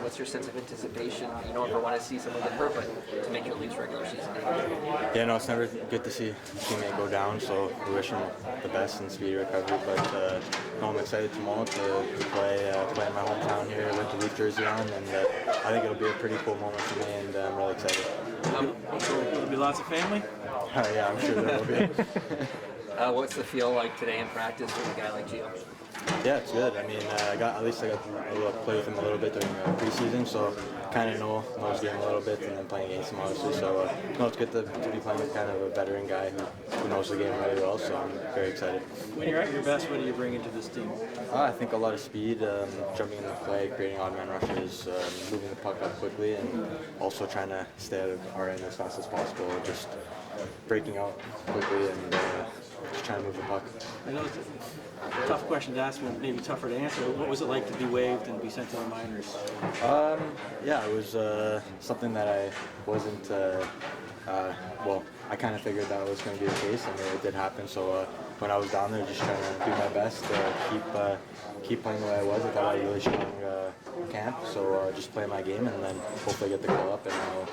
What's your sense of anticipation? You don't ever want to see someone get hurt, but to make it at least regular season debut. Yeah, no, it's never good to see a teammate go down, so we wish him the best and speedy recovery. But no, I'm excited tomorrow to play in my hometown here with the Leaf jersey on, and I think it'll be a pretty cool moment for me, and I'm really excited. Will there be lots of family? Yeah, I'm sure there will be. What's the feel like today in practice with a guy like Gio? Yeah, it's good. I mean, I got to play with him a little bit during preseason, so kind of know his game a little bit, and then playing against him obviously. So no, it's good to be playing with kind of a veteran guy who knows the game really well. So I'm very excited. When you're at your best, what do you bring into this team? I think a lot of speed, jumping in the play, creating odd man rushes, moving the puck up quickly, and also trying to stay out of our end as fast as possible. Just breaking out quickly and just trying to move the puck. I know it's a tough question to ask, but maybe tougher to answer. What was it like to be waived and be sent to the minors? Yeah, it was something that I wasn't. Well, I kind of figured that was going to be the case, and it did happen. So when I was down there, just trying to do my best, keep playing the way I was. I thought I had a really strong camp, so just play my game and then hopefully get the call up. And now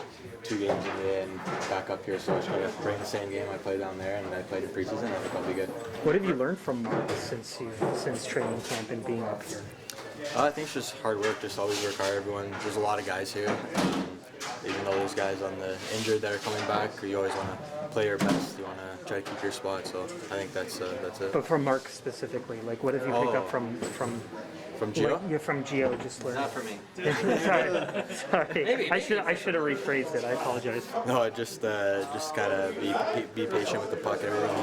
2 games in the and back up here, so I just got to bring the same game I played down there and I played in preseason. I think I'll be good. What have you learned from Mark since training camp and being up here? I think it's just hard work. Just always work hard. There's a lot of guys here. Even though there's guys on the injured that are coming back, you always want to play your best. You want to try to keep your spot. So I think that's it. But from Mark specifically, like what have you picked up from Gio? Like, yeah, from Gio, just learned. Not for me. Sorry. Maybe. I should have rephrased it. I apologize. No, just gotta be patient with the puck. Everything.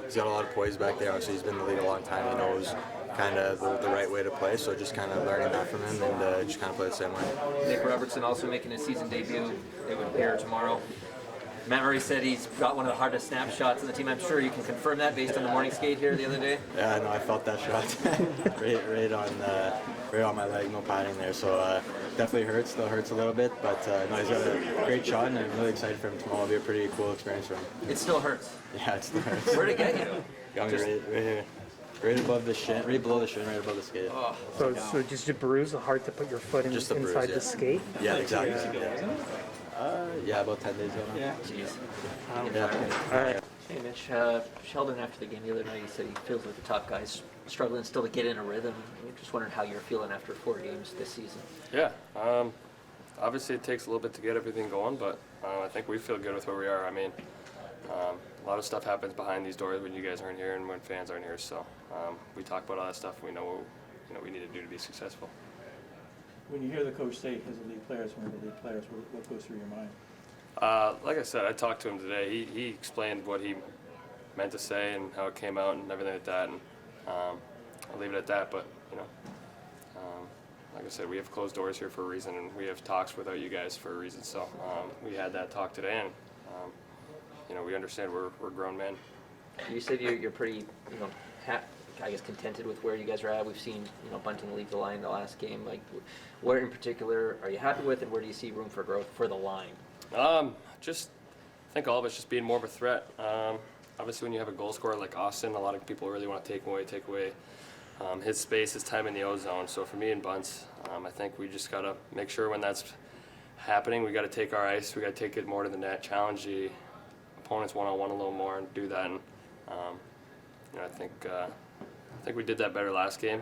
He's got a lot of poise back there. Obviously, he's been in the league a long time. He knows kind of the right way to play. So just kind of learning that from him and just kind of play the same way. Nick Robertson also making his season debut. They would appear tomorrow. Matt Murray said he's got one of the hardest snapshots in the team. I'm sure you can confirm that based on the morning skate here the other day. Yeah, no, I felt that shot right on my leg, no padding there. So definitely hurts. Still hurts a little bit, but no, he's got a great shot, and I'm really excited for him tomorrow. It'll be a pretty cool experience for him. It still hurts. Yeah, it still hurts. Where'd it get you? Got me right here. Right above the shin, right below the shin, right above the skate. Oh. So just a bruise, hard to put your foot Just a bruise, inside yeah. the skate? Yeah, exactly. Yeah, about 10 days ago now. Yeah. Jeez. Yeah. All right. Hey Mitch, Sheldon after the game the other night, he said he feels like the top guys struggling still to get in a rhythm. I'm just wondering how you're feeling after 4 games this season. Yeah, obviously it takes a little bit to get everything going, but I think we feel good with where we are. I mean, a lot of stuff happens behind these doors when you guys aren't here and when fans aren't here. So we talk about all that stuff. We know what we need to do to be successful. When you hear the coach say his elite players, one of the elite players, what goes through your mind? Like I said, I talked to him today. He explained what he meant to say and how it came out and everything like that. And I'll leave it at that. But like I said, we have closed doors here for a reason, and we have talks without you guys for a reason. So we had that talk today, and we understand we're grown men. You said you're pretty, I guess contented with where you guys are at. We've seen, Bunting leave the line the last game. Like, where in particular are you happy with, and where do you see room for growth for the line? Just I think all of it's just being more of a threat. Obviously, when you have a goal scorer like Austin, a lot of people really want to take away his space, his time in the O-zone. So for me and Bunts, I think we just got to make sure when that's happening, we got to take our ice, we got to take it more to the net, challenge the opponents one-on-one a little more and do that. And I think we did that better last game.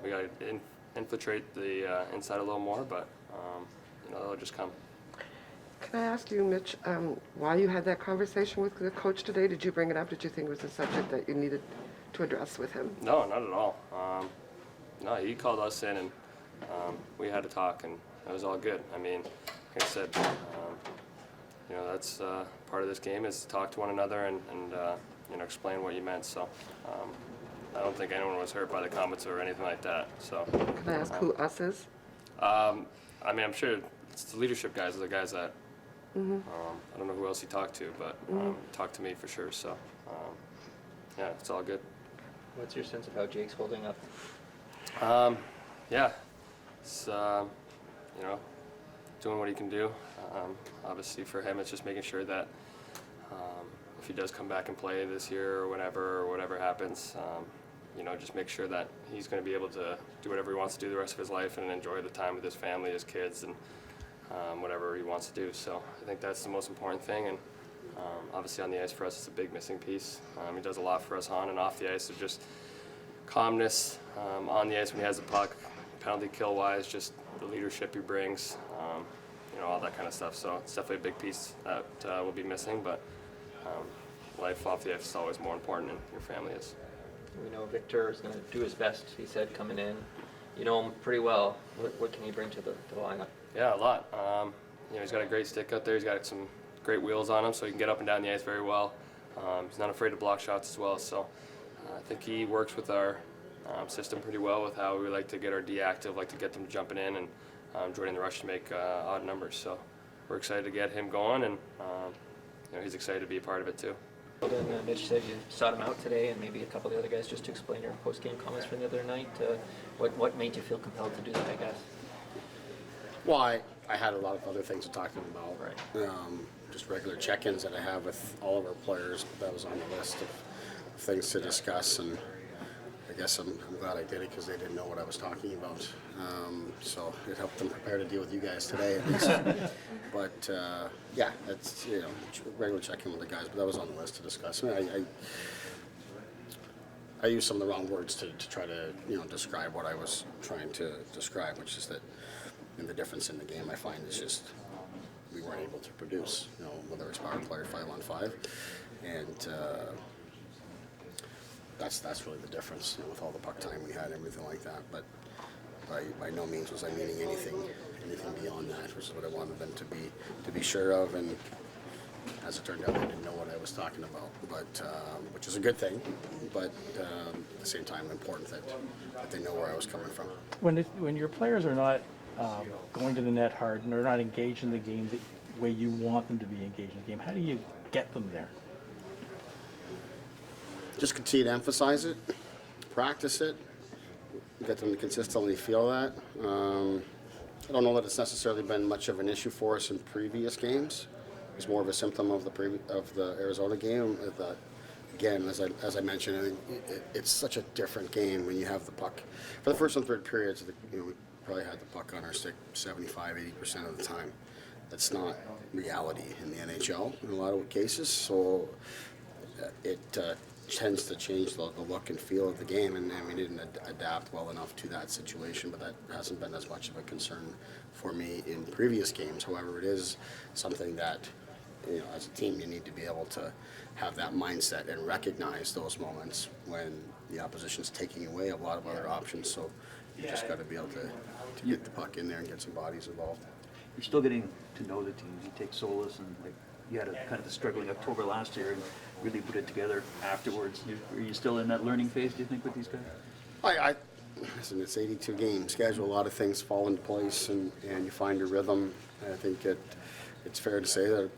We got to infiltrate the inside a little more, but that'll just come. Can I ask you, Mitch, why you had that conversation with the coach today? Did you bring it up? Did you think it was a subject that you needed to address with him? No, not at all. No, he called us in and we had a talk, and it was all good. I mean, like I said, that's part of this game is to talk to one another and explain what you meant. So I don't think anyone was hurt by the comments or anything like that. So can I ask who us is? I mean, I'm sure it's the leadership guys are the guys that I don't know who else he talked to, but talked to me for sure. So yeah, it's all good. What's your sense of how Jake's holding up? Yeah, it's doing what he can do. Obviously for him, it's just making sure that if he does come back and play this year or whatever happens, just make sure that he's going to be able to do whatever he wants to do the rest of his life and enjoy the time with his family, his kids, and whatever he wants to do. So I think that's the most important thing. And obviously on the ice for us, it's a big missing piece. He does a lot for us on and off the ice, so just calmness on the ice when he has the puck, penalty kill wise, just the leadership he brings, all that kind of stuff. So it's definitely a big piece that will be missing, but life off the ice is always more important than your family is. We know Victor is going to do his best, he said, coming in. You know him pretty well. What can he bring to the lineup? Yeah, a lot. He's got a great stick out there. He's got some great wheels on him, so he can get up and down the ice very well. He's not afraid to block shots as well. So I think he works with our system pretty well with how we like to get our D active, like to get them jumping in and joining the rush to make odd numbers. So we're excited to get him going, and he's excited to be a part of it too. Well, then Mitch said you sought him out today, and maybe a couple of the other guys, just to explain your post-game comments from the other night. What made you feel compelled to do that, I guess? Well, I had a lot of other things to talk to them about. Right. Just regular check-ins that I have with all of our players. That was on the list of things to discuss, and I guess I'm glad I did it because they didn't know what I was talking about. So it helped them prepare to deal with you guys today at least. But yeah, that's regular check-in with the guys. But that was on the list to discuss. I used some of the wrong words to try to describe what I was trying to describe, which is that the difference in the game I find is just we weren't able to produce. Whether it's power play or 5-on-5, and that's really the difference. With all the puck time we had, everything like that. But by no means was I meaning anything beyond that, which is what I wanted them to be sure of. And as it turned out, they didn't know what I was talking about, but which is a good thing. But at the same time, important that they know where I was coming from. When your players are not going to the net hard and they're not engaged in the game the way you want them to be engaged in the game, how do you get them there? Just continue to emphasize it, practice it, get them to consistently feel that. I don't know that it's necessarily been much of an issue for us in previous games. It's more of a symptom of the Arizona game. Again, as I mentioned, I think it's such a different game when you have the puck. For the first and third periods, we probably had the puck on our stick 75-80% of the time. That's not reality in the NHL in a lot of cases. So it tends to change the look and feel of the game, and we didn't adapt well enough to that situation, but that hasn't been as much of a concern for me in previous games. However, it is something that, as a team, you need to be able to have that mindset and recognize those moments when the opposition's taking away a lot of other options. So you just got to be able to get the puck in there and get some bodies involved. You're still getting to know the team. You take solace, and you had a kind of a struggling October last year and really put it together afterwards. Are you still in that learning phase, do you think, with these guys? Listen, it's 82 game schedule. A lot of things fall into place, and you find your rhythm. I think it's fair to say that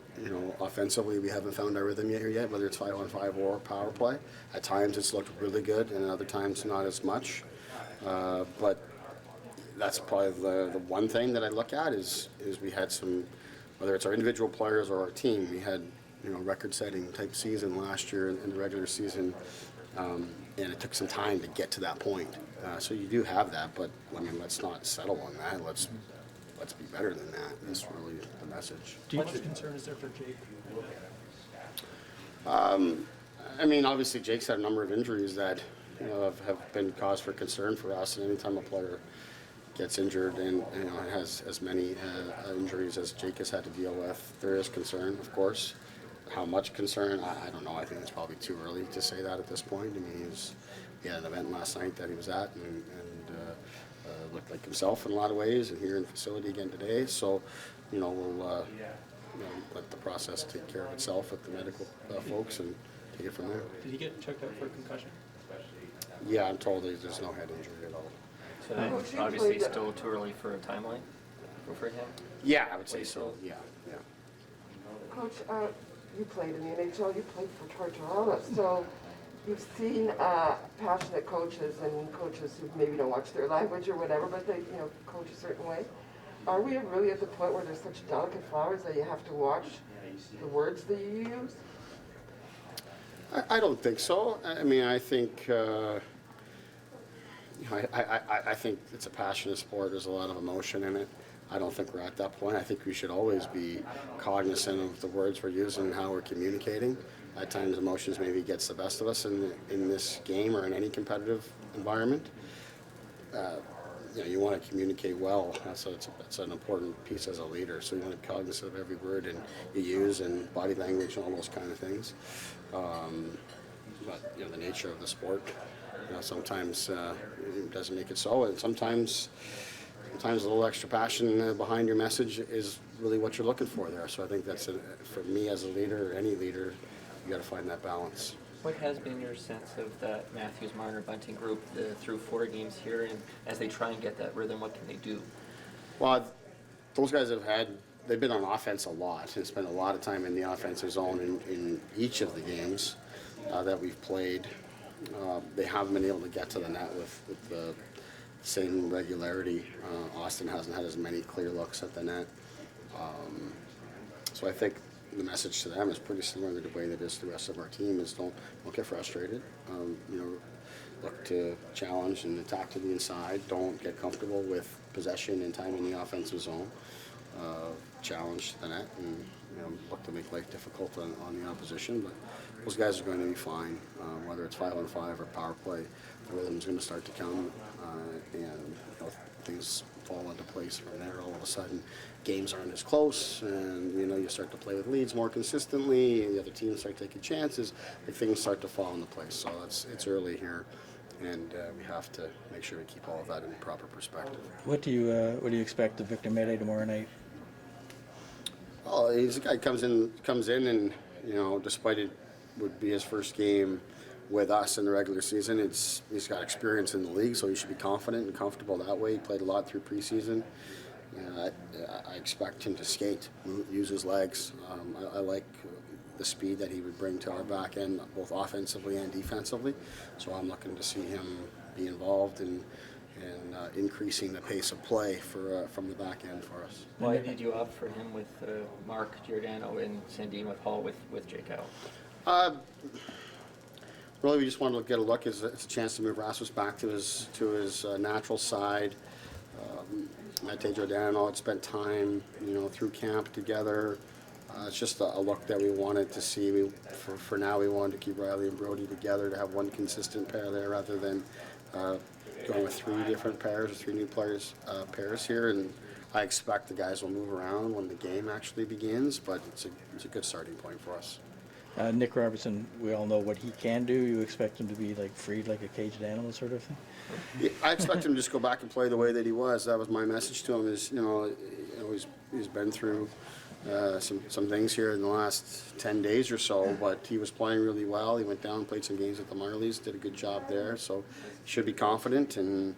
offensively we haven't found our rhythm yet, whether it's 5-on-5 or power play. At times it's looked really good, and at other times not as much. But that's probably the one thing that I look at is we had some, whether it's our individual players or our team, we had record-setting type season last year in the regular season, and it took some time to get to that point. So you do have that, but let's not settle on that. Let's be better than that. That's really the message. How much concern is there for Jake? Obviously Jake's had a number of injuries that have been cause for concern for us, and anytime a player gets injured and has as many injuries as Jake has had to deal with, there is concern, of course. How much concern? I don't know. I think it's probably too early to say that at this point. He had an event last night that he was at and looked like himself in a lot of ways, and here in the facility again today. So, we'll let the process take care of itself with the medical folks and take it from there. Did he get checked out for a concussion? Yeah, I'm told there's no head injury at all. So obviously still too early for a timeline for him? Yeah, I would say so. Yeah. Coach, you played in the NHL, you played for Toronto, so you've seen passionate coaches and coaches who maybe don't watch their language or whatever, but they coach a certain way. Are we really at the point where there's such delicate flowers that you have to watch the words that you use? I don't think so. I think you know, I think it's a passionate sport. There's a lot of emotion in it. I don't think we're at that point. I think we should always be cognizant of the words we're using and how we're communicating. At times, emotions maybe gets the best of us in this game or in any competitive environment. You know, you want to communicate well. That's an important piece as a leader. So you want to be cognizant of every word and you use and body language and all those kind of things. But you know, the nature of the sport, you know, sometimes it doesn't make it so, and sometimes a little extra passion behind your message is really what you're looking for there. So I think that's for me as a leader, or any leader, you got to find that balance. What has been your sense of that Matthews Marner bunting group through 4 games here, and as they try and get that rhythm, what can they do? Well, those guys they've been on offense a lot and spent a lot of time in the offensive zone in each of the games that we've played. They haven't been able to get to the net with the same regularity. Austin hasn't had as many clear looks at the net. So I think the message to them is pretty similar to the way that it is to the rest of our team is don't get frustrated. You know, look to challenge and attack to the inside. Don't get comfortable with possession and time in the offensive zone. Challenge the net and you know, look to make life difficult on the opposition. But those guys are going to be fine, whether it's 5-on-5 or power play. The rhythm's going to start to come, and you know, things fall into place from there. All of a sudden, games aren't as close, and you know you start to play with leads more consistently, and the other teams start taking chances. And things start to fall into place. So it's early here, and we have to make sure we keep all of that in proper perspective. What do you expect of Victor Mete tomorrow night? Well, he's a guy who comes in, and you know, despite it would be his first game with us in the regular season, he's got experience in the league, so he should be confident and comfortable that way. He played a lot through preseason. I expect him to skate, use his legs. I like the speed that he would bring to our back end, both offensively and defensively. So I'm looking to see him be involved in increasing the pace of play from the back end for us. Why did you opt for him with Mark Giordano and Sandin with Hall with Jake Al? Really, we just wanted to get a look. It's a chance to move Rasmus back to his natural side. Mete Giordano had spent time, you know, through camp together. It's just a look that we wanted to see. For now, we wanted to keep Riley and Brody together to have one consistent pair there rather than going with 3 different pairs or 3 new players pairs here. And I expect the guys will move around when the game actually begins, but it's a good starting point for us. Nick Robertson, we all know what he can do. You expect him to be like freed like a caged animal sort of thing? Yeah, I expect him to just go back and play the way that he was. That was my message to him is, you know he's been through some things here in the last 10 days or so, but he was playing really well. He went down, played some games at the Marlies, did a good job there, so he should be confident and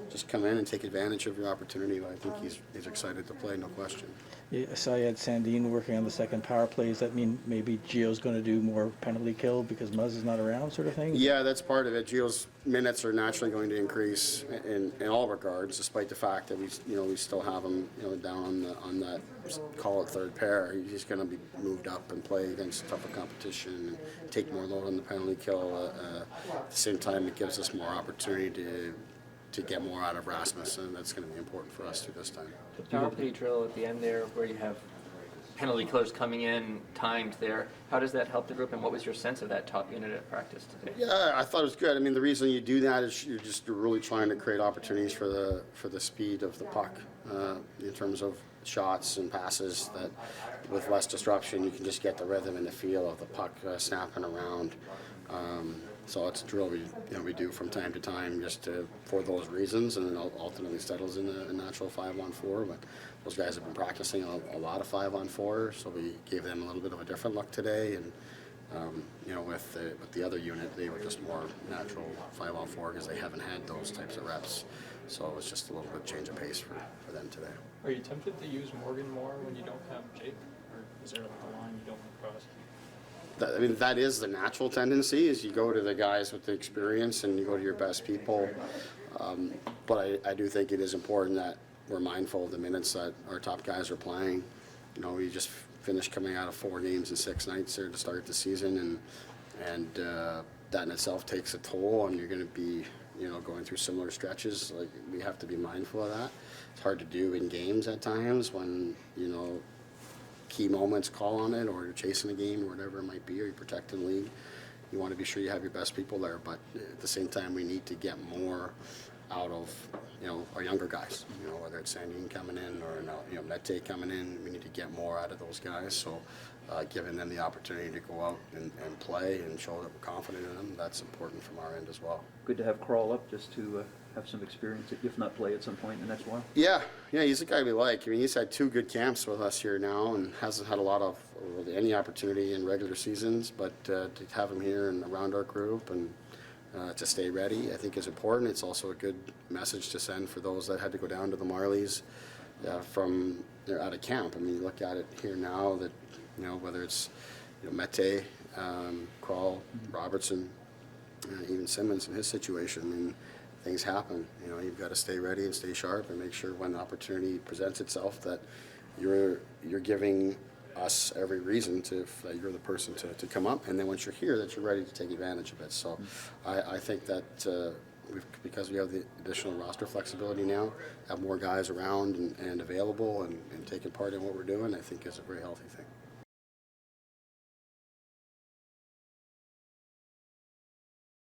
just come in and take advantage of your opportunity. I think he's excited to play, no question. Yeah, I saw you had Sandin working on the second power play. Does that mean maybe Gio's going to do more penalty kill because Muzz is not around, sort of thing? Yeah, that's part of it. Gio's minutes are naturally going to increase in all regards, despite the fact that we still have him down on that call it third pair. He's going to be moved up and play against tougher competition and take more load on the penalty kill. At the same time, it gives us more opportunity to get more out of Rasmus, and that's going to be important for us too this time. The power play drill at the end there, where you have penalty killers coming in, timed there, how does that help the group, and what was your sense of that top unit at practice today? Yeah, I thought it was good. I mean, the reason you do that is you're really trying to create opportunities for the speed of the puck in terms of shots and passes, that with less disruption you can just get the rhythm and the feel of the puck snapping around. So it's a drill we do from time to time just for those reasons, and then ultimately settles in a natural 5-on-4. But those guys have been practicing a lot of 5-on-4, so we gave them a little bit of a different look today. And with the other unit, they were just more natural 5-on-4 because they haven't had those types of reps. So it was just a little bit change of pace for them today. Are you tempted to use Morgan more when you don't have Jake, or is there like a line you don't want to cross? I mean, that is the natural tendency, is you go to the guys with the experience and you go to your best people. But I do think it is important that we're mindful of the minutes that our top guys are playing. You know, we just finished coming out of 4 games in 6 nights there to start the season, and that in itself takes a toll, and you're going to be going through similar stretches. Like, we have to be mindful of that. It's hard to do in games at times when, key moments call on it, or you're chasing a game, or whatever it might be, or you're protecting the league. You want to be sure you have your best people there, but at the same time, we need to get more out of, our younger guys. Whether it's Sandine coming in or Mete coming in, we need to get more out of those guys. So, giving them the opportunity to go out and play and show that we're confident in them, that's important from our end as well. Good to have Crawl up just to have some experience, if not play at some point in the next while. Yeah, he's a guy we like. I mean, he's had 2 good camps with us here now and hasn't had a lot of really any opportunity in regular seasons, but to have him here and around our group and to stay ready, I think is important. It's also a good message to send for those that had to go down to the Marlies from they're out of camp. I mean, you look at it here now that, whether it's Mete, Crawl, Robertson, even Simmons in his situation, I mean, things happen. You've got to stay ready and stay sharp and make sure when the opportunity presents itself that you're giving us every reason that you're the person to come up, and then once you're here, that you're ready to take advantage of it. So I think that because we have the additional roster flexibility now, have more guys around and available and taking part in what we're doing, I think is a very healthy thing.